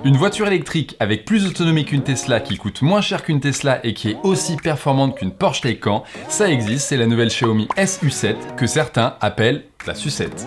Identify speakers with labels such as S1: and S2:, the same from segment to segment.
S1: Une voiture électrique avec plus d'autonomie qu'une Tesla, qui coûte moins cher qu'une Tesla et qui est aussi performante qu'une Porsche Taycan, ça existe, c'est la nouvelle Xiaomi SU7 que certains appellent la sucette.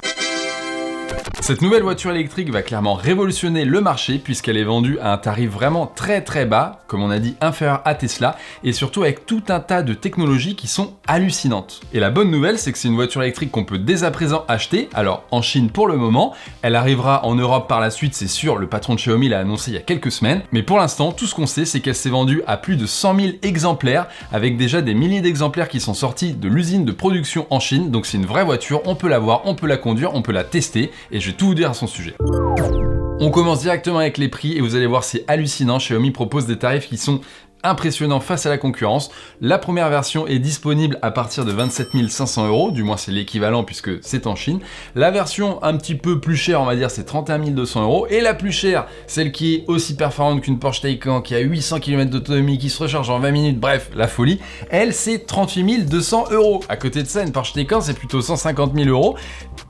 S1: Cette nouvelle voiture électrique va clairement révolutionner le marché puisqu'elle est vendue à un tarif vraiment très bas, comme on a dit inférieur à Tesla, et surtout avec tout un tas de technologies qui sont hallucinantes. Et la bonne nouvelle, c'est que c'est une voiture électrique qu'on peut dès à présent acheter, alors en Chine pour le moment, elle arrivera en Europe par la suite, c'est sûr, le patron de Xiaomi l'a annoncé il y a quelques semaines, mais pour l'instant, tout ce qu'on sait, c'est qu'elle s'est vendue à plus de 100 000 exemplaires, avec déjà des milliers d'exemplaires qui sont sortis de l'usine de production en Chine, donc c'est une vraie voiture, on peut la voir, on peut la conduire, on peut la tester, et je vais tout vous dire à son sujet. On commence directement avec les prix et vous allez voir, c'est hallucinant. Xiaomi propose des tarifs qui sont impressionnant face à la concurrence. La première version est disponible à partir de 27 500 €, du moins c'est l'équivalent puisque c'est en Chine. La version un petit peu plus chère, on va dire, c'est 31 200 €. Et la plus chère, celle qui est aussi performante qu'une Porsche Taycan, qui a 800 km d'autonomie, qui se recharge en 20 minutes, bref, la folie, elle c'est 38 200 €. À côté de ça, une Porsche Taycan, c'est plutôt 150 000 €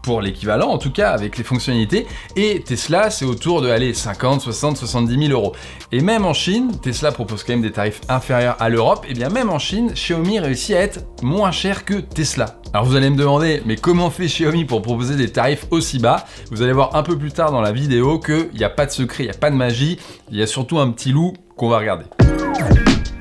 S1: pour l'équivalent, en tout cas avec les fonctionnalités. Et Tesla, c'est autour de 50, 60, 70 000 €. Et même en Chine, Tesla propose quand même des tarifs inférieurs à l'Europe, et bien même en Chine, Xiaomi réussit à être moins cher que Tesla. Alors vous allez me demander, mais comment fait Xiaomi pour proposer des tarifs aussi bas? Vous allez voir un peu plus tard dans la vidéo qu'il n'y a pas de secret, il n'y a pas de magie, il y a surtout un petit loup qu'on va regarder.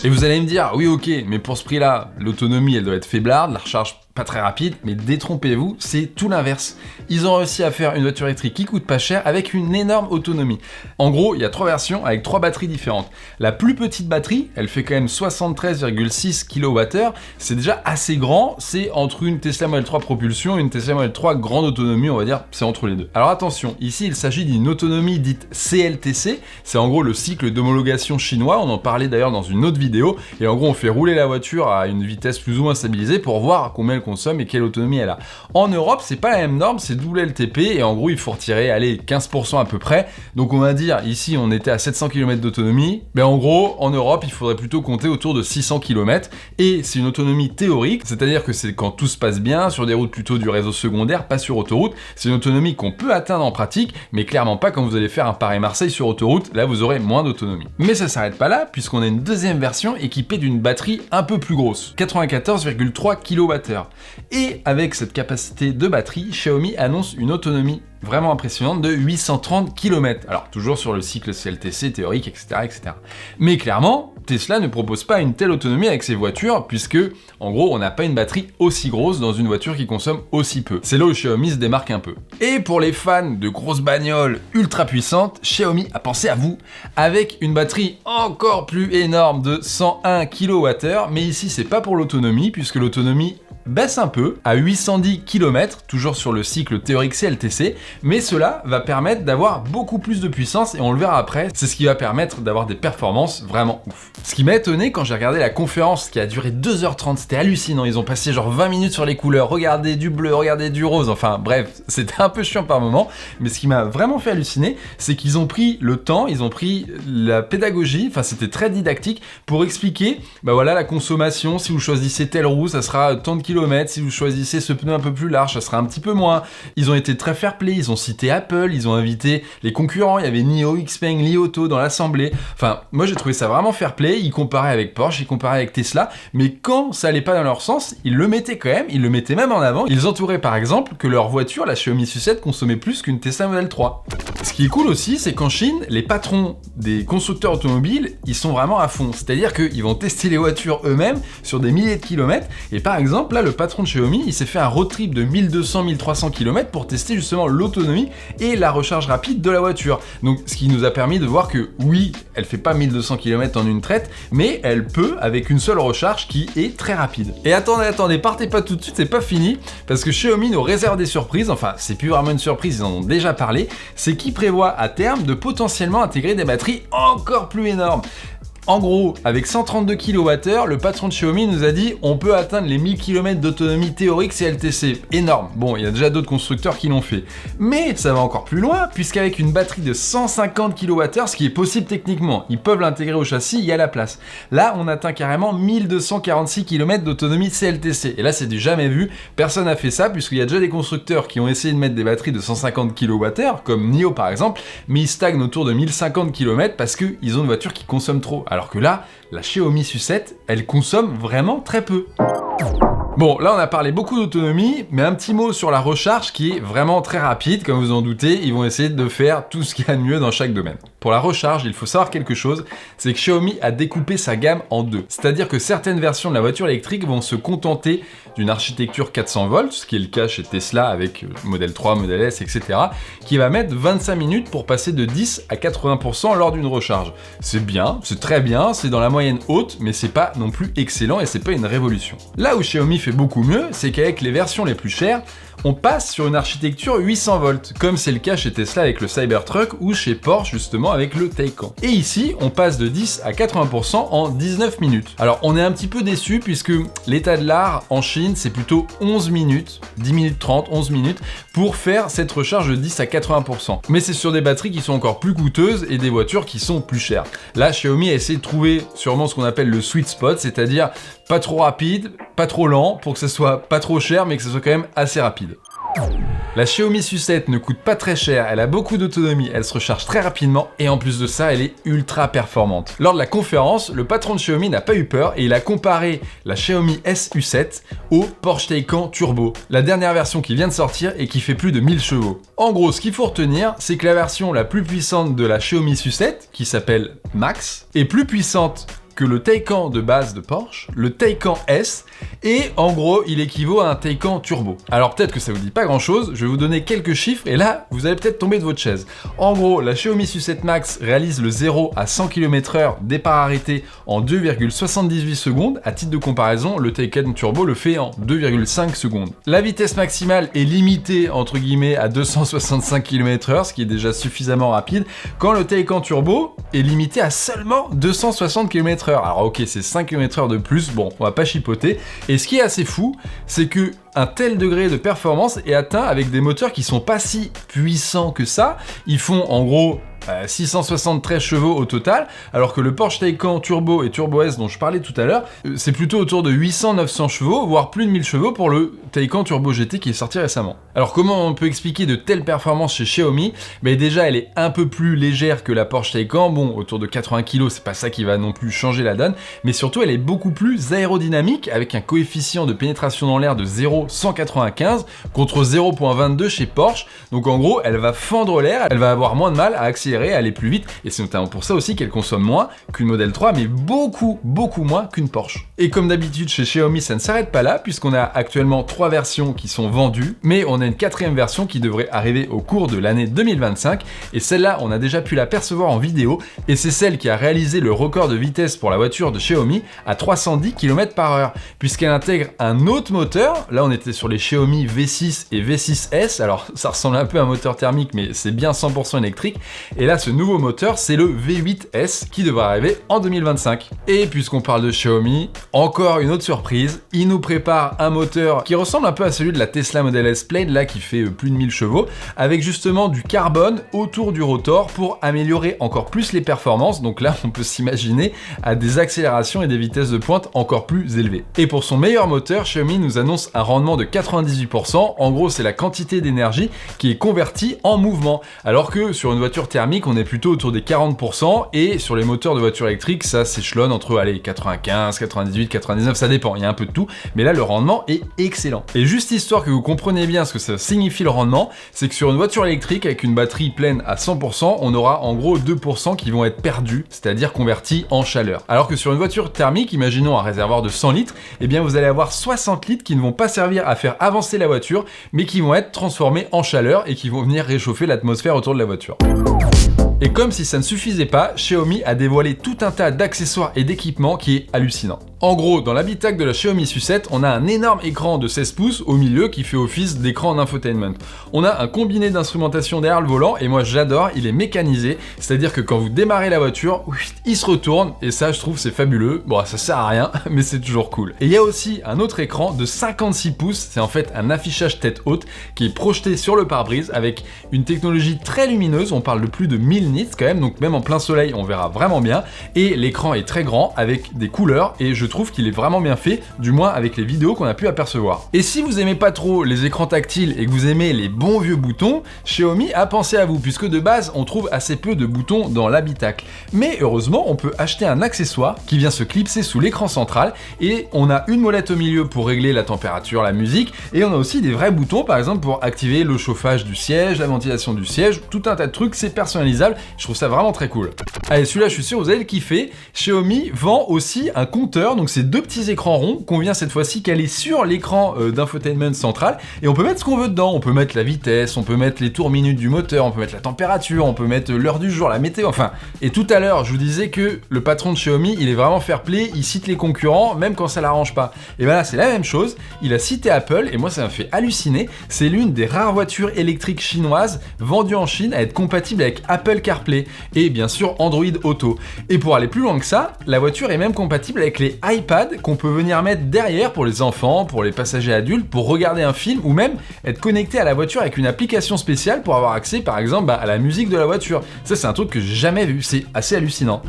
S1: Et vous allez me dire, oui ok, mais pour ce prix-là, l'autonomie elle doit être faiblarde, la recharge pas très rapide, mais détrompez-vous, c'est tout l'inverse. Ils ont réussi à faire une voiture électrique qui coûte pas cher avec une énorme autonomie. En gros, il y a 3 versions avec 3 batteries différentes. La plus petite batterie, elle fait quand même 73,6 kWh, c'est déjà assez grand, c'est entre une Tesla Model 3 propulsion et une Tesla Model 3 grande autonomie, on va dire, c'est entre les deux. Alors attention, ici il s'agit d'une autonomie dite CLTC, c'est en gros le cycle d'homologation chinois, on en parlait d'ailleurs dans une autre vidéo, et en gros on fait rouler la voiture à une vitesse plus ou moins stabilisée pour voir combien elle consomme et quelle autonomie elle a. En Europe, c'est pas la même norme, c'est WLTP et en gros, il faut retirer, allez, 15% à peu près. Donc on va dire, ici, on était à 700 km d'autonomie. Ben en gros, en Europe, il faudrait plutôt compter autour de 600 km et c'est une autonomie théorique, c'est-à-dire que c'est quand tout se passe bien, sur des routes plutôt du réseau secondaire, pas sur autoroute. C'est une autonomie qu'on peut atteindre en pratique, mais clairement pas quand vous allez faire un Paris-Marseille sur autoroute, là vous aurez moins d'autonomie. Mais ça s'arrête pas là, puisqu'on a une deuxième version équipée d'une batterie un peu plus grosse, 94,3 kWh. Et avec cette capacité de batterie, Xiaomi annonce une autonomie vraiment impressionnante de 830 km. Alors toujours sur le cycle CLTC théorique, etc., etc. Mais clairement, Tesla ne propose pas une telle autonomie avec ses voitures, puisque en gros, on n'a pas une batterie aussi grosse dans une voiture qui consomme aussi peu. C'est là où Xiaomi se démarque un peu. Et pour les fans de grosses bagnoles ultra puissantes, Xiaomi a pensé à vous, avec une batterie encore plus énorme de 101 kWh, mais ici c'est pas pour l'autonomie, puisque l'autonomie baisse un peu à 810 km, toujours sur le cycle théorique CLTC, mais cela va permettre d'avoir beaucoup plus de puissance et on le verra après, c'est ce qui va permettre d'avoir des performances vraiment ouf. Ce qui m'a étonné quand j'ai regardé la conférence qui a duré 2h30, c'était hallucinant, ils ont passé genre 20 minutes sur les couleurs, regardez du bleu, regardez du rose, enfin bref, c'était un peu chiant par moment, mais ce qui m'a vraiment fait halluciner, c'est qu'ils ont pris le temps, ils ont pris la pédagogie, enfin c'était très didactique, pour expliquer, bah voilà la consommation, si vous choisissez telle roue, ça sera tant de kilomètres, si vous choisissez ce pneu un peu plus large, ça sera un petit peu moins. Ils ont été très fair-play, ils ont cité Apple, ils ont invité les concurrents, il y avait NIO, Xpeng, Li Auto dans l'assemblée. Enfin, moi j'ai trouvé ça vraiment fair-play, ils comparaient avec Porsche, ils comparaient avec Tesla, mais quand ça allait pas dans leur sens, ils le mettaient quand même, ils le mettaient même en avant. Ils entouraient par exemple que leur voiture, la Xiaomi SU7, consommait plus qu'une Tesla Model 3. Ce qui est cool aussi, c'est qu'en Chine, les patrons des constructeurs automobiles, ils sont vraiment à fond. C'est-à-dire qu'ils vont tester les voitures eux-mêmes sur des milliers de kilomètres, et par exemple, là, le patron de Xiaomi, il s'est fait un road trip de 1200-1300 km pour tester justement l'autonomie et la recharge rapide de la voiture. Donc ce qui nous a permis de voir que oui, elle fait pas 1200 km en une traite, mais elle peut avec une seule recharge qui est très rapide. Et attendez, partez pas tout de suite, c'est pas fini, parce que Xiaomi nous réserve des surprises, enfin c'est plus vraiment une surprise, ils en ont déjà parlé, c'est qu'ils prévoient à terme de potentiellement intégrer des batteries encore plus énormes. En gros, avec 132 kWh, le patron de Xiaomi nous a dit on peut atteindre les 1000 km d'autonomie théorique CLTC. Énorme. Bon, il y a déjà d'autres constructeurs qui l'ont fait. Mais ça va encore plus loin, puisqu'avec une batterie de 150 kWh, ce qui est possible techniquement, ils peuvent l'intégrer au châssis, il y a la place. Là, on atteint carrément 1246 km d'autonomie CLTC. Et là, c'est du jamais vu. Personne n'a fait ça, puisqu'il y a déjà des constructeurs qui ont essayé de mettre des batteries de 150 kWh, comme NIO par exemple, mais ils stagnent autour de 1050 km parce qu'ils ont une voiture qui consomme trop. Alors que là, la Xiaomi SU7, elle consomme vraiment très peu. Bon, là on a parlé beaucoup d'autonomie, mais un petit mot sur la recharge qui est vraiment très rapide, comme vous en doutez, ils vont essayer de faire tout ce qu'il y a de mieux dans chaque domaine. Pour la recharge, il faut savoir quelque chose, c'est que Xiaomi a découpé sa gamme en deux. C'est-à-dire que certaines versions de la voiture électrique vont se contenter d'une architecture 400 volts, ce qui est le cas chez Tesla avec Model 3, Model S, etc., qui va mettre 25 minutes pour passer de 10 à 80% lors d'une recharge. C'est bien, c'est très bien, c'est dans la moyenne haute, mais c'est pas non plus excellent et c'est pas une révolution. Là où Xiaomi fait beaucoup mieux, c'est qu'avec les versions les plus chères, on passe sur une architecture 800 volts, comme c'est le cas chez Tesla avec le Cybertruck ou chez Porsche justement avec le Taycan. Et ici, on passe de 10 à 80% en 19 minutes. Alors on est un petit peu déçu puisque l'état de l'art en Chine, c'est plutôt 11 minutes, 10 minutes 30, 11 minutes, pour faire cette recharge de 10 à 80%. Mais c'est sur des batteries qui sont encore plus coûteuses et des voitures qui sont plus chères. Là, Xiaomi a essayé de trouver sûrement ce qu'on appelle le sweet spot, c'est-à-dire pas trop rapide, pas trop lent, pour que ce soit pas trop cher, mais que ce soit quand même assez rapide. La Xiaomi SU7 ne coûte pas très cher, elle a beaucoup d'autonomie, elle se recharge très rapidement et en plus de ça, elle est ultra performante. Lors de la conférence, le patron de Xiaomi n'a pas eu peur et il a comparé la Xiaomi SU7 au Porsche Taycan Turbo, la dernière version qui vient de sortir et qui fait plus de 1000 chevaux. En gros, ce qu'il faut retenir, c'est que la version la plus puissante de la Xiaomi SU7, qui s'appelle Max, est plus puissante que le Taycan de base de Porsche, le Taycan S, et en gros, il équivaut à un Taycan Turbo. Alors peut-être que ça vous dit pas grand-chose, je vais vous donner quelques chiffres, et là, vous allez peut-être tomber de votre chaise. En gros, la Xiaomi SU7 Max réalise le 0 à 100 km/h départ arrêté en 2,78 secondes. À titre de comparaison, le Taycan Turbo le fait en 2,5 secondes. La vitesse maximale est limitée, entre guillemets, à 265 km/h, ce qui est déjà suffisamment rapide, quand le Taycan Turbo est limité à seulement 260 km/h. Alors ok, c'est 5 km/h de plus, bon, on va pas chipoter. Et ce qui est assez fou, c'est que un tel degré de performance est atteint avec des moteurs qui sont pas si puissants que ça. Ils font en gros 673 chevaux au total, alors que le Porsche Taycan Turbo et Turbo S dont je parlais tout à l'heure, c'est plutôt autour de 800-900 chevaux, voire plus de 1000 chevaux pour le Taycan Turbo GT qui est sorti récemment. Alors comment on peut expliquer de telles performances chez Xiaomi? Déjà elle est un peu plus légère que la Porsche Taycan, bon autour de 80 kg, c'est pas ça qui va non plus changer la donne, mais surtout elle est beaucoup plus aérodynamique avec un coefficient de pénétration dans l'air de 0,195 contre 0,22 chez Porsche, donc en gros elle va fendre l'air, elle va avoir moins de mal à accélérer, à aller plus vite, et c'est notamment pour ça aussi qu'elle consomme moins qu'une Model 3, mais beaucoup moins qu'une Porsche. Et comme d'habitude chez Xiaomi, ça ne s'arrête pas là, puisqu'on a actuellement 3 versions qui sont vendues, mais on a une 4e version qui devrait arriver au cours de l'année 2025, et celle-là, on a déjà pu l'apercevoir en vidéo, et c'est celle qui a réalisé le record de vitesse pour la voiture de Xiaomi à 310 km/h, puisqu'elle intègre un autre moteur. Là, on était sur les Xiaomi V6 et V6S, alors ça ressemble un peu à un moteur thermique, mais c'est bien 100% électrique, et là, ce nouveau moteur, c'est le V8S qui devrait arriver en 2025. Et puisqu'on parle de Xiaomi, encore une autre surprise, ils nous préparent un moteur qui ressemble un peu à celui de la Tesla Model S Plaid, là qui fait plus de 1000 chevaux, avec justement du carbone autour du rotor pour améliorer encore plus les performances. Donc là, on peut s'imaginer à des accélérations et des vitesses de pointe encore plus élevées. Et pour son meilleur moteur, Xiaomi nous annonce un rendement de 98%. En gros, c'est la quantité d'énergie qui est convertie en mouvement, alors que sur une voiture thermique, on est plutôt autour des 40%, et sur les moteurs de voitures électriques, ça s'échelonne entre 95, 98, 99, ça dépend, il y a un peu de tout, mais là le rendement est excellent. Et juste histoire que vous compreniez bien ce que ça signifie le rendement, c'est que sur une voiture électrique avec une batterie pleine à 100%, on aura en gros 2% qui vont être perdus, c'est-à-dire convertis en chaleur. Alors que sur une voiture thermique, imaginons un réservoir de 100 litres, et bien vous allez avoir 60 litres qui ne vont pas servir à faire avancer la voiture, mais qui vont être transformés en chaleur et qui vont venir réchauffer l'atmosphère autour de la voiture. Et comme si ça ne suffisait pas, Xiaomi a dévoilé tout un tas d'accessoires et d'équipements qui est hallucinant. En gros, dans l'habitacle de la Xiaomi Su7, on a un énorme écran de 16 pouces au milieu qui fait office d'écran d'infotainment. On a un combiné d'instrumentation derrière le volant et moi j'adore, il est mécanisé, c'est-à-dire que quand vous démarrez la voiture, il se retourne et ça je trouve c'est fabuleux. Bon, ça sert à rien, mais c'est toujours cool. Et il y a aussi un autre écran de 56 pouces, c'est en fait un affichage tête haute qui est projeté sur le pare-brise avec une technologie très lumineuse, on parle de plus de 1000 nits quand même, donc même en plein soleil on verra vraiment bien. Et l'écran est très grand avec des couleurs et je trouve qu'il est vraiment bien fait, du moins avec les vidéos qu'on a pu apercevoir. Et si vous aimez pas trop les écrans tactiles et que vous aimez les bons vieux boutons, Xiaomi a pensé à vous, puisque de base on trouve assez peu de boutons dans l'habitacle. Mais heureusement on peut acheter un accessoire qui vient se clipser sous l'écran central et on a une molette au milieu pour régler la température, la musique, et on a aussi des vrais boutons par exemple pour activer le chauffage du siège, la ventilation du siège, tout un tas de trucs, c'est personnalisable, je trouve ça vraiment très cool. Allez, celui-là je suis sûr vous allez le kiffer. Xiaomi vend aussi un compteur, donc c'est deux petits écrans ronds qu'on vient cette fois-ci caler sur l'écran d'infotainment central et on peut mettre ce qu'on veut dedans, on peut mettre la vitesse, on peut mettre les tours minutes du moteur, on peut mettre la température, on peut mettre l'heure du jour, la météo, enfin. Et tout à l'heure je vous disais que le patron de Xiaomi il est vraiment fair play, il cite les concurrents même quand ça l'arrange pas. Et ben là c'est la même chose, il a cité Apple et moi ça m'a fait halluciner, c'est l'une des rares voitures électriques chinoises vendues en Chine à être compatible avec Apple CarPlay et bien sûr Android Auto. Et pour aller plus loin que ça, la voiture est même compatible avec les iPad qu'on peut venir mettre derrière pour les enfants, pour les passagers adultes, pour regarder un film ou même être connecté à la voiture avec une application spéciale pour avoir accès par exemple à la musique de la voiture. Ça c'est un truc que j'ai jamais vu, c'est assez hallucinant.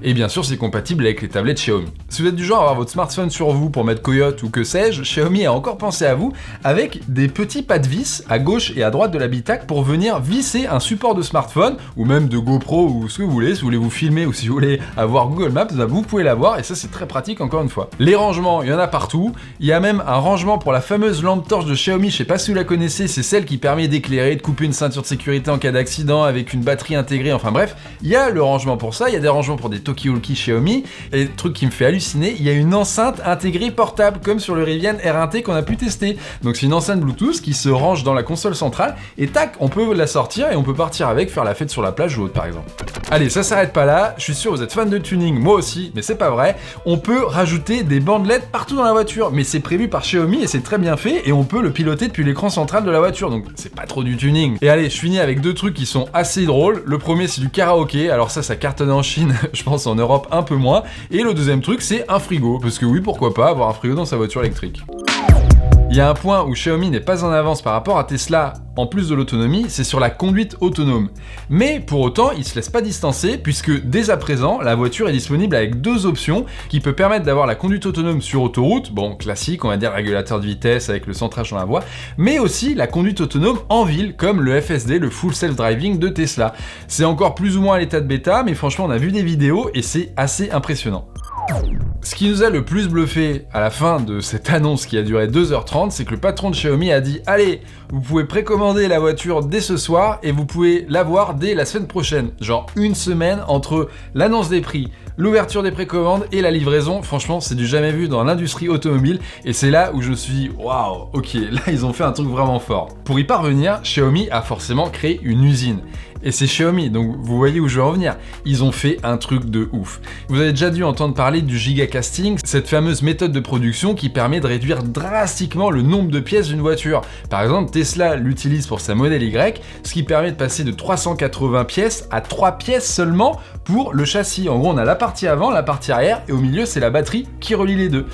S1: Et bien sûr, c'est compatible avec les tablettes Xiaomi. Si vous êtes du genre à avoir votre smartphone sur vous pour mettre Coyote ou que sais-je, Xiaomi a encore pensé à vous avec des petits pas de vis à gauche et à droite de l'habitacle pour venir visser un support de smartphone ou même de GoPro ou ce que vous voulez. Si vous voulez vous filmer ou si vous voulez avoir Google Maps, vous pouvez l'avoir et ça c'est très pratique encore une fois. Les rangements, il y en a partout. Il y a même un rangement pour la fameuse lampe torche de Xiaomi, je sais pas si vous la connaissez, c'est celle qui permet d'éclairer, de couper une ceinture de sécurité en cas d'accident avec une batterie intégrée, enfin bref. Il y a le rangement pour ça, il y a des rangements pour des talkie-walkie Xiaomi, et le truc qui me fait halluciner, il y a une enceinte intégrée portable comme sur le Rivian R1T qu'on a pu tester. Donc c'est une enceinte Bluetooth qui se range dans la console centrale et tac, on peut la sortir et on peut partir avec, faire la fête sur la plage ou autre par exemple. Allez, ça s'arrête pas là, je suis sûr vous êtes fan de tuning, moi aussi, mais c'est pas vrai. On peut rajouter des bandes LED partout dans la voiture, mais c'est prévu par Xiaomi et c'est très bien fait et on peut le piloter depuis l'écran central de la voiture, donc c'est pas trop du tuning. Et allez, je finis avec deux trucs qui sont assez drôles. Le premier c'est du karaoké, alors ça cartonne en Chine, je pense en Europe un peu moins. Et le deuxième truc c'est un frigo, parce que oui, pourquoi pas avoir un frigo dans sa voiture électrique. Il y a un point où Xiaomi n'est pas en avance par rapport à Tesla, en plus de l'autonomie, c'est sur la conduite autonome. Mais pour autant, il se laisse pas distancer, puisque dès à présent, la voiture est disponible avec deux options qui peuvent permettre d'avoir la conduite autonome sur autoroute, bon classique, on va dire régulateur de vitesse avec le centrage dans la voie, mais aussi la conduite autonome en ville, comme le FSD, le Full Self Driving de Tesla. C'est encore plus ou moins à l'état de bêta, mais franchement on a vu des vidéos et c'est assez impressionnant. Ce qui nous a le plus bluffé à la fin de cette annonce qui a duré 2h30, c'est que le patron de Xiaomi a dit « Allez, vous pouvez précommander la voiture dès ce soir et vous pouvez l'avoir dès la semaine prochaine. » Genre une semaine entre l'annonce des prix, l'ouverture des précommandes et la livraison. Franchement, c'est du jamais vu dans l'industrie automobile et c'est là où je me suis dit « Waouh, ok, là ils ont fait un truc vraiment fort. » Pour y parvenir, Xiaomi a forcément créé une usine. Et c'est Xiaomi, donc vous voyez où je veux en venir. Ils ont fait un truc de ouf. Vous avez déjà dû entendre parler du gigacasting, cette fameuse méthode de production qui permet de réduire drastiquement le nombre de pièces d'une voiture. Par exemple, Tesla l'utilise pour sa Model Y, ce qui permet de passer de 380 pièces à 3 pièces seulement pour le châssis. En gros, on a la partie avant, la partie arrière, et au milieu, c'est la batterie qui relie les deux.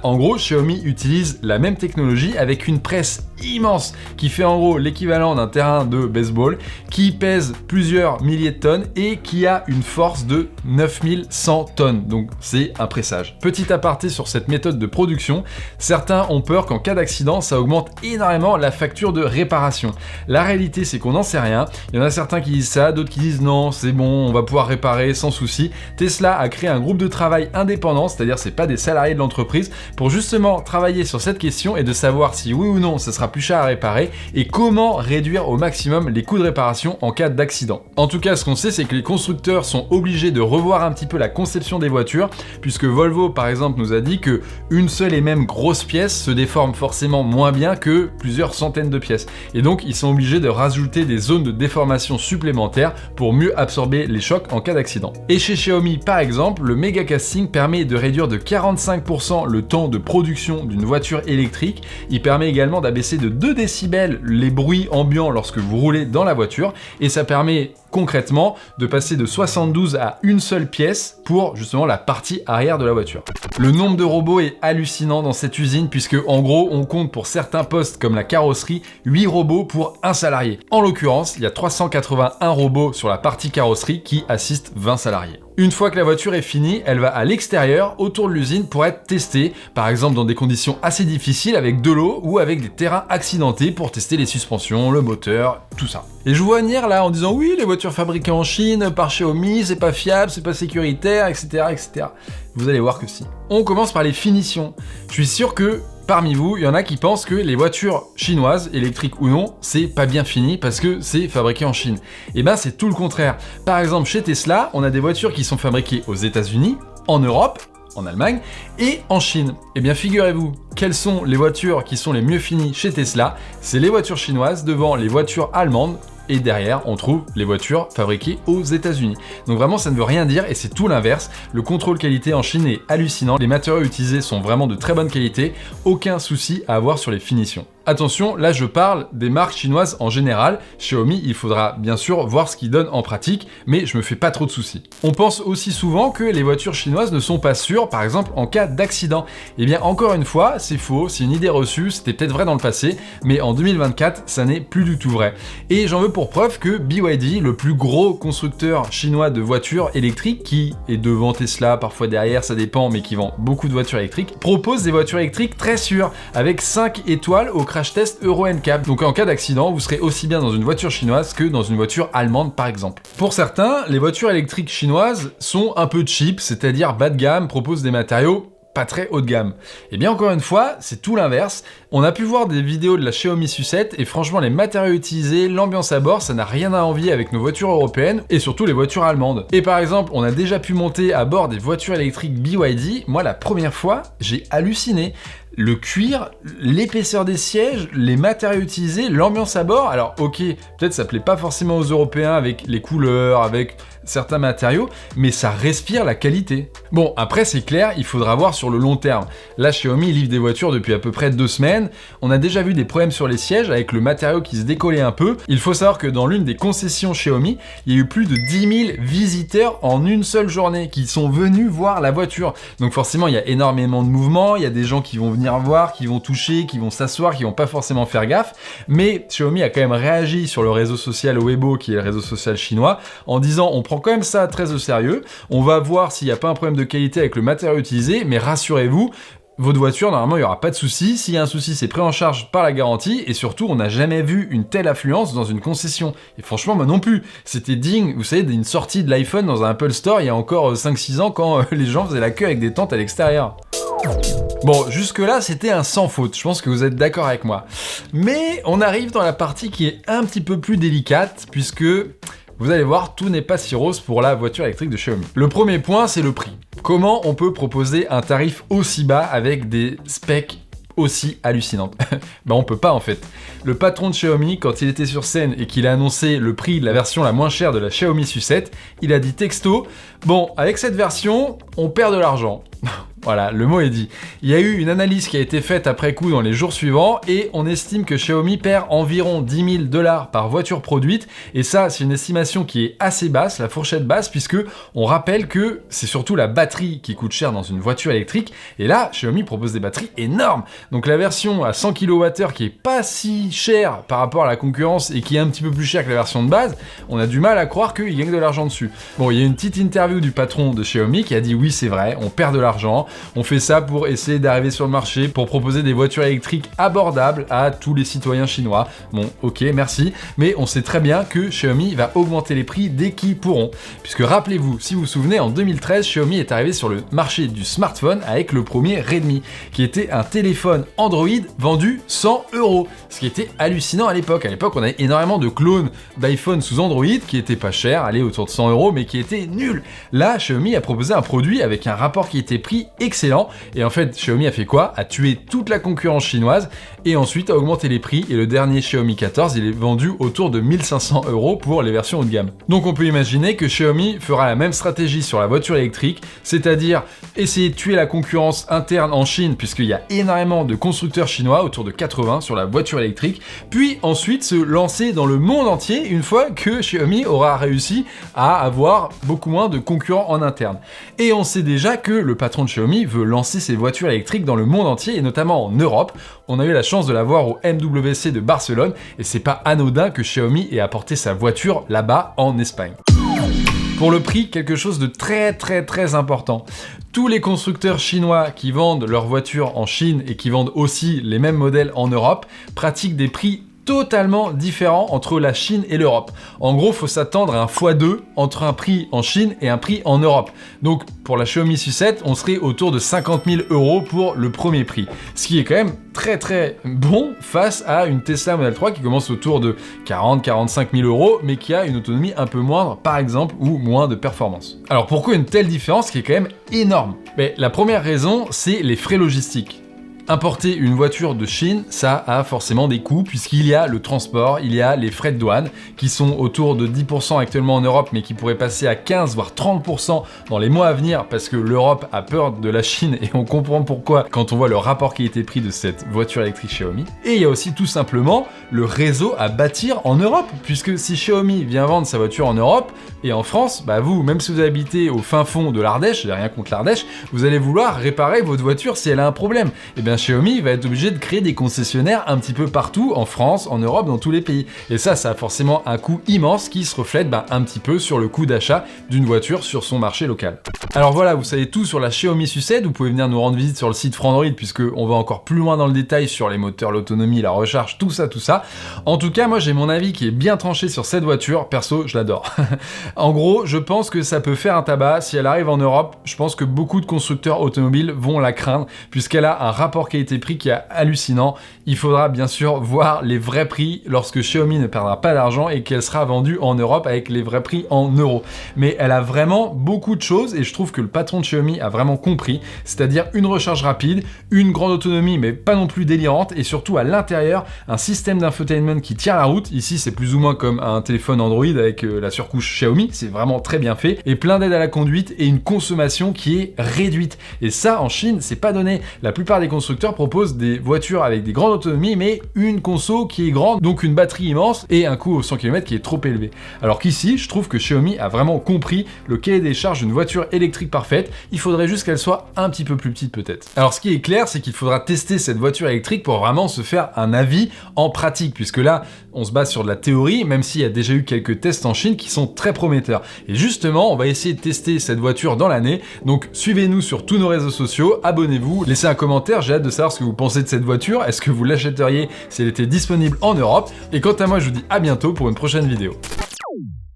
S1: En gros, Xiaomi utilise la même technologie avec une presse immense qui fait en gros l'équivalent d'un terrain de baseball, qui pèse plusieurs milliers de tonnes et qui a une force de 9100 tonnes. Donc c'est un pressage. Petit aparté sur cette méthode de production, certains ont peur qu'en cas d'accident, ça augmente énormément la facture de réparation. La réalité, c'est qu'on n'en sait rien. Il y en a certains qui disent ça, d'autres qui disent non, c'est bon, on va pouvoir réparer sans souci. Tesla a créé un groupe de travail indépendant, c'est-à-dire c'est pas des salariés de l'entreprise, pour justement travailler sur cette question et de savoir si oui ou non ça sera plus cher à réparer et comment réduire au maximum les coûts de réparation en cas d'accident. En tout cas, ce qu'on sait, c'est que les constructeurs sont obligés de revoir un petit peu la conception des voitures, puisque Volvo, par exemple, nous a dit que une seule et même grosse pièce se déforme forcément moins bien que plusieurs centaines de pièces. Et donc, ils sont obligés de rajouter des zones de déformation supplémentaires pour mieux absorber les chocs en cas d'accident. Et chez Xiaomi, par exemple, le Mega Casting permet de réduire de 45% le temps de production d'une voiture électrique. Il permet également d'abaisser de 2 décibels les bruits ambiants lorsque vous roulez dans la voiture, et ça permet concrètement de passer de 72 à une seule pièce pour justement la partie arrière de la voiture. Le nombre de robots est hallucinant dans cette usine, puisque en gros on compte pour certains postes comme la carrosserie 8 robots pour un salarié. En l'occurrence, il y a 381 robots sur la partie carrosserie qui assistent 20 salariés. Une fois que la voiture est finie, elle va à l'extérieur, autour de l'usine, pour être testée, par exemple dans des conditions assez difficiles avec de l'eau ou avec des terrains accidentés pour tester les suspensions, le moteur, tout ça. Et je vous vois venir là en disant oui, les voitures fabriquées en Chine par Xiaomi, c'est pas fiable, c'est pas sécuritaire, etc., etc. Vous allez voir que si. On commence par les finitions. Je suis sûr que parmi vous, il y en a qui pensent que les voitures chinoises, électriques ou non, c'est pas bien fini parce que c'est fabriqué en Chine. Et ben c'est tout le contraire. Par exemple, chez Tesla, on a des voitures qui sont fabriquées aux États-Unis, en Europe, en Allemagne et en Chine. Et bien figurez-vous, quelles sont les voitures qui sont les mieux finies chez Tesla? C'est les voitures chinoises devant les voitures allemandes. Et derrière, on trouve les voitures fabriquées aux États-Unis. Donc vraiment, ça ne veut rien dire et c'est tout l'inverse. Le contrôle qualité en Chine est hallucinant. Les matériaux utilisés sont vraiment de très bonne qualité. Aucun souci à avoir sur les finitions. Attention, là je parle des marques chinoises en général. Xiaomi, il faudra bien sûr voir ce qu'ils donnent en pratique, mais je me fais pas trop de soucis. On pense aussi souvent que les voitures chinoises ne sont pas sûres, par exemple en cas d'accident. Eh bien encore une fois, c'est faux, c'est une idée reçue, c'était peut-être vrai dans le passé, mais en 2024, ça n'est plus du tout vrai. Et j'en veux pour preuve que BYD, le plus gros constructeur chinois de voitures électriques, qui est devant Tesla, parfois derrière, ça dépend, mais qui vend beaucoup de voitures électriques, propose des voitures électriques très sûres, avec 5 étoiles au crash test Euro NCAP. Donc en cas d'accident, vous serez aussi bien dans une voiture chinoise que dans une voiture allemande par exemple. Pour certains, les voitures électriques chinoises sont un peu cheap, c'est-à-dire bas de gamme, proposent des matériaux pas très haut de gamme. Et bien encore une fois, c'est tout l'inverse. On a pu voir des vidéos de la Xiaomi SU7 et franchement les matériaux utilisés, l'ambiance à bord, ça n'a rien à envier avec nos voitures européennes et surtout les voitures allemandes. Et par exemple, on a déjà pu monter à bord des voitures électriques BYD. Moi la première fois, j'ai halluciné. Le cuir, l'épaisseur des sièges, les matériaux utilisés, l'ambiance à bord. Alors ok, peut-être ça plaît pas forcément aux Européens avec les couleurs, avec certains matériaux, mais ça respire la qualité. Bon, après c'est clair, il faudra voir sur le long terme. Là, Xiaomi livre des voitures depuis à peu près 2 semaines. On a déjà vu des problèmes sur les sièges avec le matériau qui se décollait un peu. Il faut savoir que dans l'une des concessions Xiaomi, il y a eu plus de 10 000 visiteurs en une seule journée qui sont venus voir la voiture. Donc forcément, il y a énormément de mouvements, il y a des gens qui vont venir voir, qui vont toucher, qui vont s'asseoir, qui vont pas forcément faire gaffe. Mais Xiaomi a quand même réagi sur le réseau social Weibo, qui est le réseau social chinois, en disant on prend quand même ça très au sérieux, on va voir s'il n'y a pas un problème de qualité avec le matériau utilisé, mais rassurez-vous, votre voiture, normalement, il n'y aura pas de souci. S'il y a un souci, c'est pris en charge par la garantie. Et surtout, on n'a jamais vu une telle affluence dans une concession. Et franchement, moi non plus. C'était digne, vous savez, d'une sortie de l'iPhone dans un Apple Store il y a encore 5-6 ans quand les gens faisaient la queue avec des tentes à l'extérieur. Bon, jusque-là, c'était un sans faute. Je pense que vous êtes d'accord avec moi. Mais on arrive dans la partie qui est un petit peu plus délicate, puisque vous allez voir, tout n'est pas si rose pour la voiture électrique de Xiaomi. Le premier point, c'est le prix. Comment on peut proposer un tarif aussi bas avec des specs aussi hallucinantes? Ben on peut pas en fait. Le patron de Xiaomi, quand il était sur scène et qu'il a annoncé le prix de la version la moins chère de la Xiaomi SU7, il a dit texto, bon, avec cette version, on perd de l'argent. Voilà, le mot est dit. Il y a eu une analyse qui a été faite après coup dans les jours suivants et on estime que Xiaomi perd environ 10 000 $ par voiture produite. Et ça, c'est une estimation qui est assez basse, la fourchette basse, puisque on rappelle que c'est surtout la batterie qui coûte cher dans une voiture électrique. Et là, Xiaomi propose des batteries énormes. Donc la version à 100 kWh qui est pas si chère par rapport à la concurrence et qui est un petit peu plus chère que la version de base, on a du mal à croire qu'ils gagnent de l'argent dessus. Bon, il y a une petite interview du patron de Xiaomi qui a dit oui, c'est vrai, on perd de l'argent. On fait ça pour essayer d'arriver sur le marché, pour proposer des voitures électriques abordables à tous les citoyens chinois. Bon, ok, merci, mais on sait très bien que Xiaomi va augmenter les prix dès qu'ils pourront. Puisque rappelez-vous, si vous vous souvenez, en 2013, Xiaomi est arrivé sur le marché du smartphone avec le premier Redmi, qui était un téléphone Android vendu 100 €, ce qui était hallucinant à l'époque. À l'époque, on avait énormément de clones d'iPhone sous Android qui étaient pas chers, allez, autour de 100 €, mais qui étaient nuls. Là, Xiaomi a proposé un produit avec un rapport qualité-prix excellent, et en fait, Xiaomi a fait quoi? A tué toute la concurrence chinoise, et ensuite a augmenté les prix, et le dernier Xiaomi 14, il est vendu autour de 1500 € pour les versions haut de gamme. Donc on peut imaginer que Xiaomi fera la même stratégie sur la voiture électrique, c'est-à-dire essayer de tuer la concurrence interne en Chine, puisqu'il y a énormément de constructeurs chinois, autour de 80 sur la voiture électrique, puis ensuite se lancer dans le monde entier une fois que Xiaomi aura réussi à avoir beaucoup moins de concurrents en interne. Et on sait déjà que le patron de Xiaomi veut lancer ses voitures électriques dans le monde entier, et notamment en Europe. On a eu la chance de la voir au MWC de Barcelone, et c'est pas anodin que Xiaomi ait apporté sa voiture là-bas en Espagne. Pour le prix, quelque chose de très important. Tous les constructeurs chinois qui vendent leurs voitures en Chine et qui vendent aussi les mêmes modèles en Europe pratiquent des prix totalement différents entre la Chine et l'Europe. En gros, faut s'attendre à un x2 entre un prix en Chine et un prix en Europe. Donc pour la Xiaomi Sucette, on serait autour de 50 000 € pour le premier prix. Ce qui est quand même très bon face à une Tesla Model 3 qui commence autour de 40-45 000 €, mais qui a une autonomie un peu moindre, par exemple, ou moins de performance. Alors pourquoi une telle différence qui est quand même énorme? Mais la première raison, c'est les frais logistiques. Importer une voiture de Chine, ça a forcément des coûts, puisqu'il y a le transport, il y a les frais de douane, qui sont autour de 10% actuellement en Europe, mais qui pourraient passer à 15 voire 30% dans les mois à venir, parce que l'Europe a peur de la Chine, et on comprend pourquoi quand on voit le rapport qualité-prix de cette voiture électrique Xiaomi. Et il y a aussi tout simplement le réseau à bâtir en Europe, puisque si Xiaomi vient vendre sa voiture en Europe, et en France, bah vous, même si vous habitez au fin fond de l'Ardèche, j'ai rien contre l'Ardèche, vous allez vouloir réparer votre voiture si elle a un problème. Et bien Xiaomi va être obligé de créer des concessionnaires un petit peu partout, en France, en Europe, dans tous les pays. Et ça a forcément un coût immense qui se reflète un petit peu sur le coût d'achat d'une voiture sur son marché local. Alors voilà, vous savez tout sur la Xiaomi Sucette, vous pouvez venir nous rendre visite sur le site Frandroid, puisqu'on va encore plus loin dans le détail sur les moteurs, l'autonomie, la recharge, tout ça. En tout cas, moi j'ai mon avis qui est bien tranché sur cette voiture, perso, je l'adore. En gros, je pense que ça peut faire un tabac. Si elle arrive en Europe, je pense que beaucoup de constructeurs automobiles vont la craindre, puisqu'elle a un rapport qualité-prix qui est hallucinant. Il faudra bien sûr voir les vrais prix lorsque Xiaomi ne perdra pas d'argent et qu'elle sera vendue en Europe avec les vrais prix en euros. Mais elle a vraiment beaucoup de choses, et je trouve que le patron de Xiaomi a vraiment compris, c'est-à-dire une recharge rapide, une grande autonomie mais pas non plus délirante, et surtout à l'intérieur, un système d'infotainment qui tient la route. Ici, c'est plus ou moins comme un téléphone Android avec la surcouche Xiaomi, c'est vraiment très bien fait, et plein d'aides à la conduite et une consommation qui est réduite. Et ça, en Chine, c'est pas donné. La plupart des constructeurs proposent des voitures avec des grandes autonomies, mais une conso qui est grande, donc une batterie immense et un coût au 100 km qui est trop élevé. Alors qu'ici, je trouve que Xiaomi a vraiment compris le cahier des charges d'une voiture électrique parfaite. Il faudrait juste qu'elle soit un petit peu plus petite peut-être. Alors ce qui est clair, c'est qu'il faudra tester cette voiture électrique pour vraiment se faire un avis en pratique, puisque là, on se base sur de la théorie, même s'il y a déjà eu quelques tests en Chine qui sont très prometteurs. Et justement, on va essayer de tester cette voiture dans l'année, donc suivez-nous sur tous nos réseaux sociaux, abonnez-vous, laissez un commentaire, j'ai hâte de savoir ce que vous pensez de cette voiture, est-ce que vous l'achèteriez si elle était disponible en Europe? Et quant à moi, je vous dis à bientôt pour une prochaine vidéo.